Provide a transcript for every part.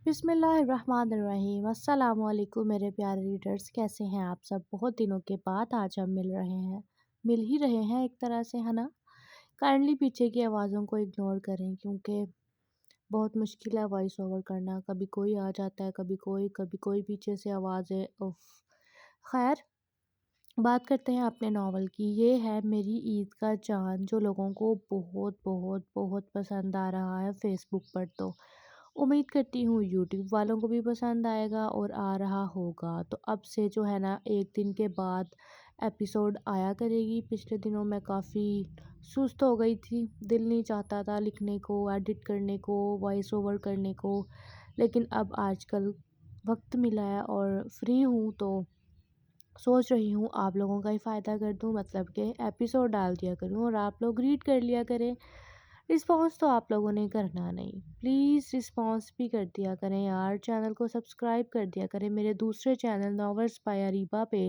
बिस्मिल्लाहिर्रहमानिर्रहीम। अस्सलाम वालेकुम मेरे प्यारे रीडर्स, कैसे हैं आप सब। बहुत दिनों के बाद आज हम मिल ही रहे हैं एक तरह से, है ना। काइंडली पीछे की आवाज़ों को इग्नोर करें क्योंकि बहुत मुश्किल है वॉइस ओवर करना। कभी कोई आ जाता है, कभी कोई पीछे से आवाज़ें उफ। खैर, बात करते हैं अपने नावल की। ये है मेरी ईद का चाँद, जो लोगों को बहुत बहुत बहुत पसंद आ रहा है फेसबुक पर। तो उम्मीद करती हूँ यूट्यूब वालों को भी पसंद आएगा और आ रहा होगा। तो अब से जो है ना, एक दिन के बाद एपिसोड आया करेगी। पिछले दिनों मैं काफ़ी सुस्त हो गई थी, दिल नहीं चाहता था लिखने को, एडिट करने को, वॉइस ओवर करने को। लेकिन अब आजकल वक्त मिला है और फ्री हूँ, तो सोच रही हूँ आप लोगों का ही फ़ायदा कर दूँ, मतलब कि एपिसोड डाल दिया करूँ और आप लोग रीड कर लिया करें। रिस्पॉन्स तो आप लोगों ने करना नहीं, प्लीज़ रिस्पॉन्स भी कर दिया करें यार। चैनल को सब्सक्राइब कर दिया करें। मेरे दूसरे चैनल नॉवेल्स बाय अरीबा पे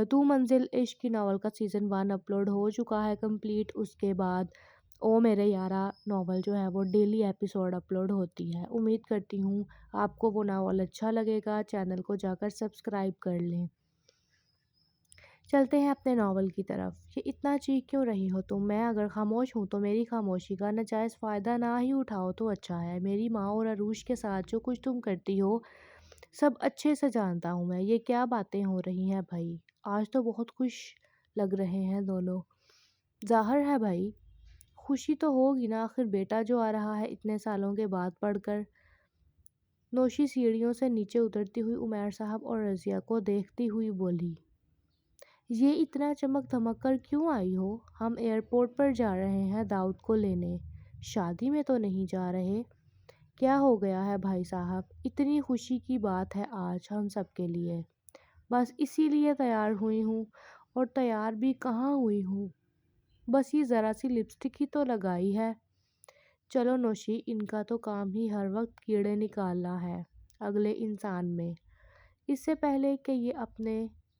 तू मंजिल इश्क की नावल का सीज़न 1 अपलोड हो चुका है कंप्लीट। उसके बाद ओ मेरे यारा नावल जो है वो डेली एपिसोड अपलोड होती है। उम्मीद करती हूँ आपको वो नावल अच्छा लगेगा। चैनल को जाकर सब्सक्राइब कर लें। चलते हैं अपने नावल की तरफ। ये इतना चीख क्यों रही हो तुम? मैं अगर खामोश हूँ तो मेरी खामोशी का नाजायज़ फ़ायदा ना ही उठाओ तो अच्छा है। मेरी माँ और अरूश के साथ जो कुछ तुम करती हो सब अच्छे से जानता हूँ मैं। ये क्या बातें हो रही हैं भाई? आज तो बहुत खुश लग रहे हैं दोनों। ज़ाहिर है भाई, खुशी तो होगी ना, आखिर बेटा जो आ रहा है इतने सालों के बाद पढ़कर। नौशी सीढ़ियों से नीचे उतरती हुई उमैर साहब और रज़िया को देखती हुई बोली, ये इतना चमक धमक कर क्यों आई हो? हम एयरपोर्ट पर जा रहे हैं दाऊद को लेने, शादी में तो नहीं जा रहे। क्या हो गया है भाई साहब? इतनी खुशी की बात है आज हम सब के लिए, बस इसीलिए तैयार हुई हूँ। और तैयार भी कहाँ हुई हूँ, बस ये ज़रा सी लिपस्टिक ही तो लगाई है। चलो नौशी, इनका तो काम ही हर वक्त कीड़े निकालना है अगले इंसान में। इससे पहले कि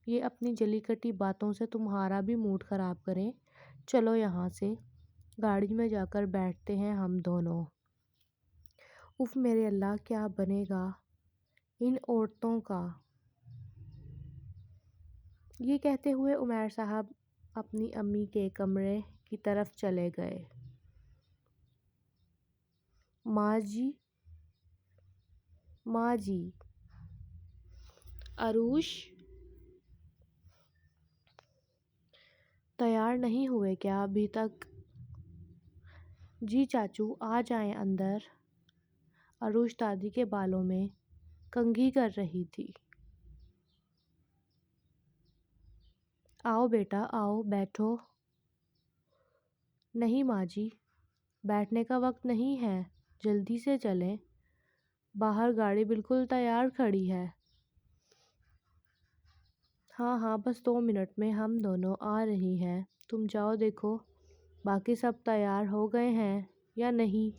ये अपनी जली कटी बातों से तुम्हारा भी मूड ख़राब करें, चलो यहाँ से गाड़ी में जाकर बैठते हैं हम दोनों। उफ़ मेरे अल्लाह, क्या बनेगा इन औरतों का। ये कहते हुए उमैर साहब अपनी अम्मी के कमरे की तरफ चले गए। माँ जी, माँ जी। अरूश, तैयार नहीं हुए क्या अभी तक? जी चाचू, आ जाएं अंदर। अरूश दादी के बालों में कंघी कर रही थी। आओ बेटा आओ, बैठो। नहीं माँ जी, बैठने का वक्त नहीं है, जल्दी से चलें, बाहर गाड़ी बिल्कुल तैयार खड़ी है। हाँ हाँ, बस 2 मिनट में हम दोनों आ रही हैं। तुम जाओ देखो बाकी सब तैयार हो गए हैं या नहीं।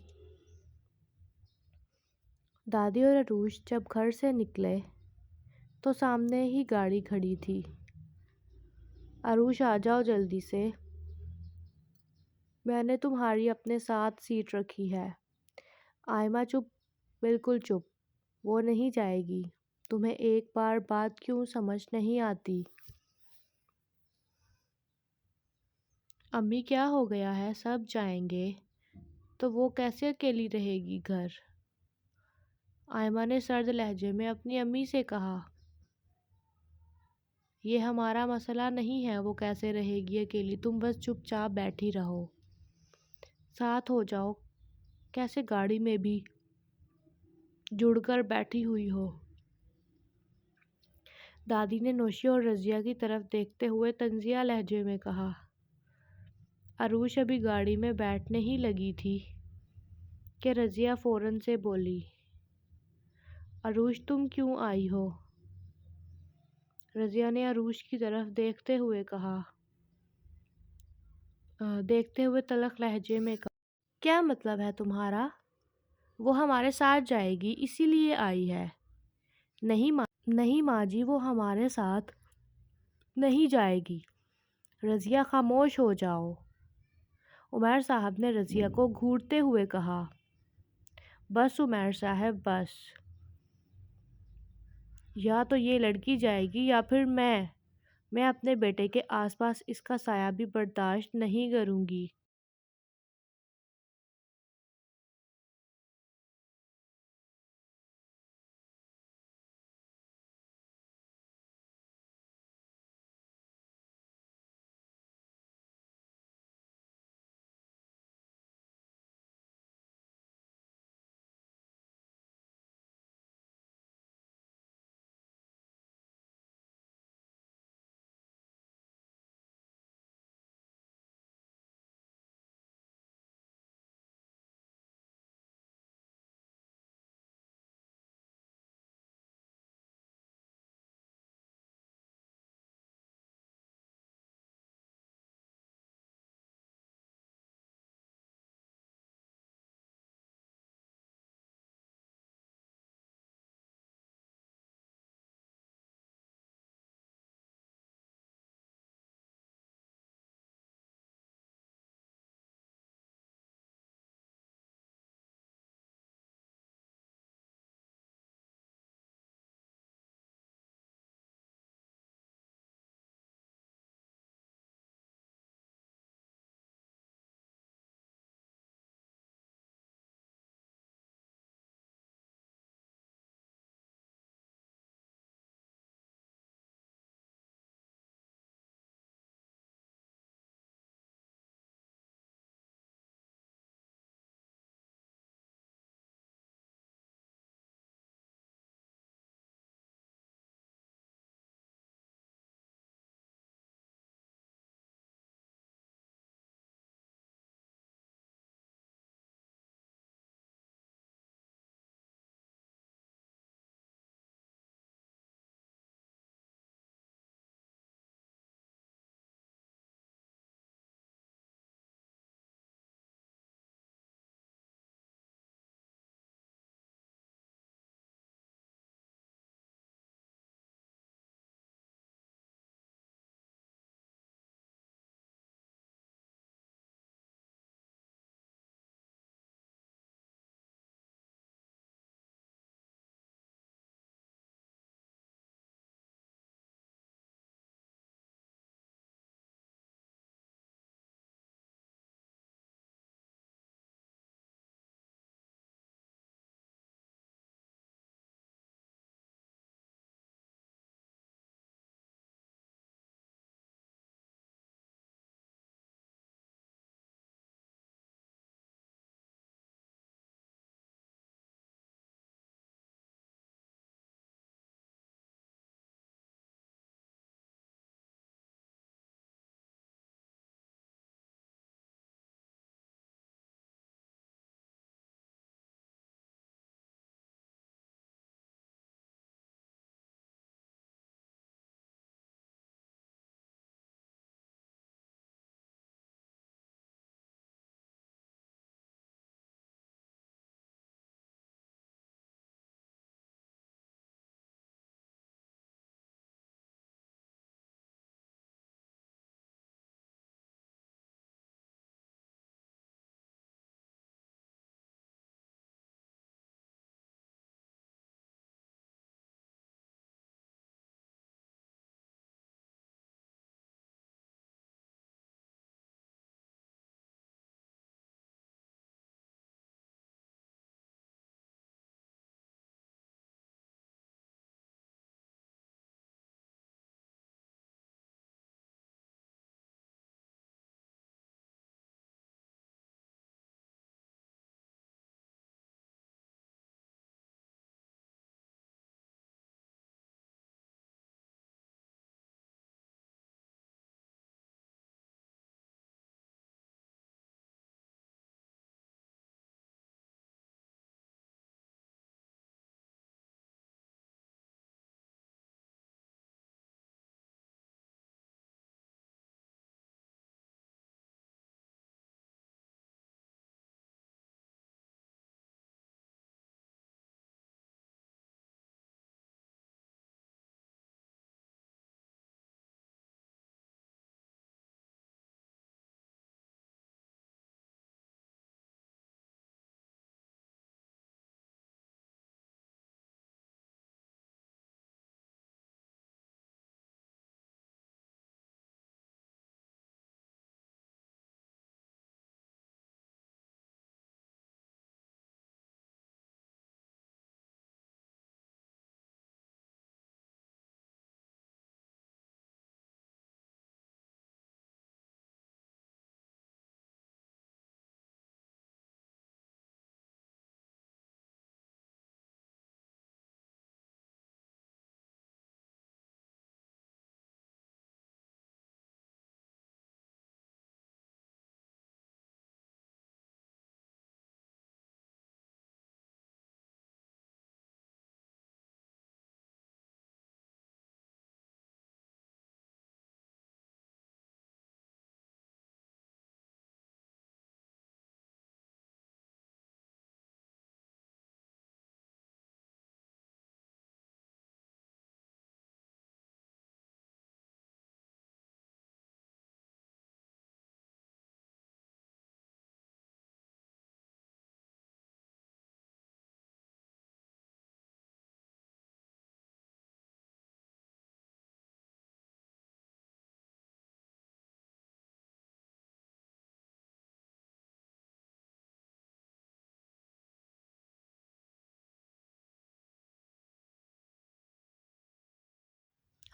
दादी और अरूश जब घर से निकले तो सामने ही गाड़ी खड़ी थी। अरूश आ जाओ जल्दी से, मैंने तुम्हारी अपने साथ सीट रखी है। आयमा चुप, बिल्कुल चुप, वो नहीं जाएगी। तुम्हें एक बार बात क्यों समझ नहीं आती? अम्मी क्या हो गया है, सब जाएंगे तो वो कैसे अकेली रहेगी घर? आयमा ने सर्द लहजे में अपनी अम्मी से कहा, ये हमारा मसला नहीं है वो कैसे रहेगी अकेली, तुम बस चुपचाप बैठी रहो, साथ हो जाओ। कैसे गाड़ी में भी जुड़कर बैठी हुई हो। दादी ने नौशी और रज़िया की तरफ देखते हुए तंजिया लहजे में कहा। अरूश अभी गाड़ी में बैठने ही लगी थी कि रज़िया फ़ौरन से बोली, अरूश तुम क्यों आई हो? रज़िया ने अरूश की तरफ देखते हुए तलख लहजे में कहा, क्या मतलब है तुम्हारा? वो हमारे साथ जाएगी इसीलिए आई है। नहीं माँ जी, वो हमारे साथ नहीं जाएगी। रज़िया खामोश हो जाओ, उमर साहब ने रज़िया को घूरते हुए कहा। بس عمیر صاحب بس، یا تو یہ لڑکی جائے گی یا پھر میں اپنے بیٹے کے آس پاس اس کا سایہ بھی برداشت نہیں کروں گی۔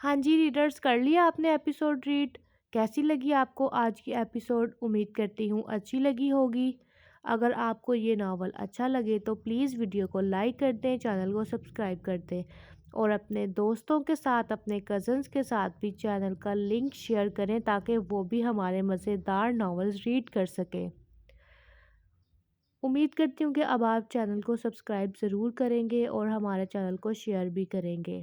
ہاں جی ریڈرز، کر لیا آپ نے ایپیسوڈ ریڈ؟ کیسی لگی آپ کو آج کی ایپیسوڈ؟ امید کرتی ہوں اچھی لگی ہوگی۔ اگر آپ کو یہ ناول اچھا لگے تو پلیز ویڈیو کو لائک کر دیں، چینل کو سبسکرائب کر دیں اور اپنے دوستوں کے ساتھ، اپنے کزنز کے ساتھ بھی چینل کا لنک شیئر کریں تاکہ وہ بھی ہمارے مزیدار ناولز ریڈ کر سکیں۔ امید کرتی ہوں کہ اب آپ چینل کو سبسکرائب ضرور کریں گے اور ہمارے چینل کو شیئر بھی کریں گے،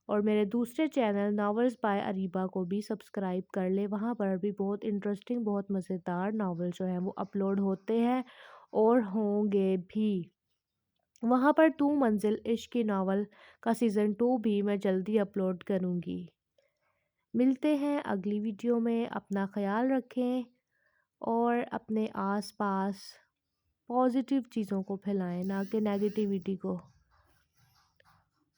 اور میرے دوسرے چینل ناولز بائی اریبہ کو بھی سبسکرائب کر لیں۔ وہاں پر بھی بہت انٹرسٹنگ، بہت مزیدار ناول جو ہیں وہ اپلوڈ ہوتے ہیں اور ہوں گے بھی۔ وہاں پر 2 منزل عشق کی ناول کا سیزن 2 بھی میں جلدی اپلوڈ کروں گی۔ ملتے ہیں اگلی ویڈیو میں، اپنا خیال رکھیں اور اپنے آس پاس پازیٹیو چیزوں کو پھیلائیں، نہ کہ نیگیٹیوٹی کو۔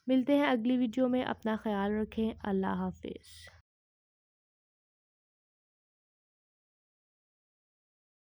ملتے ہیں اگلی ویڈیو میں، اپنا خیال رکھیں، اللہ حافظ۔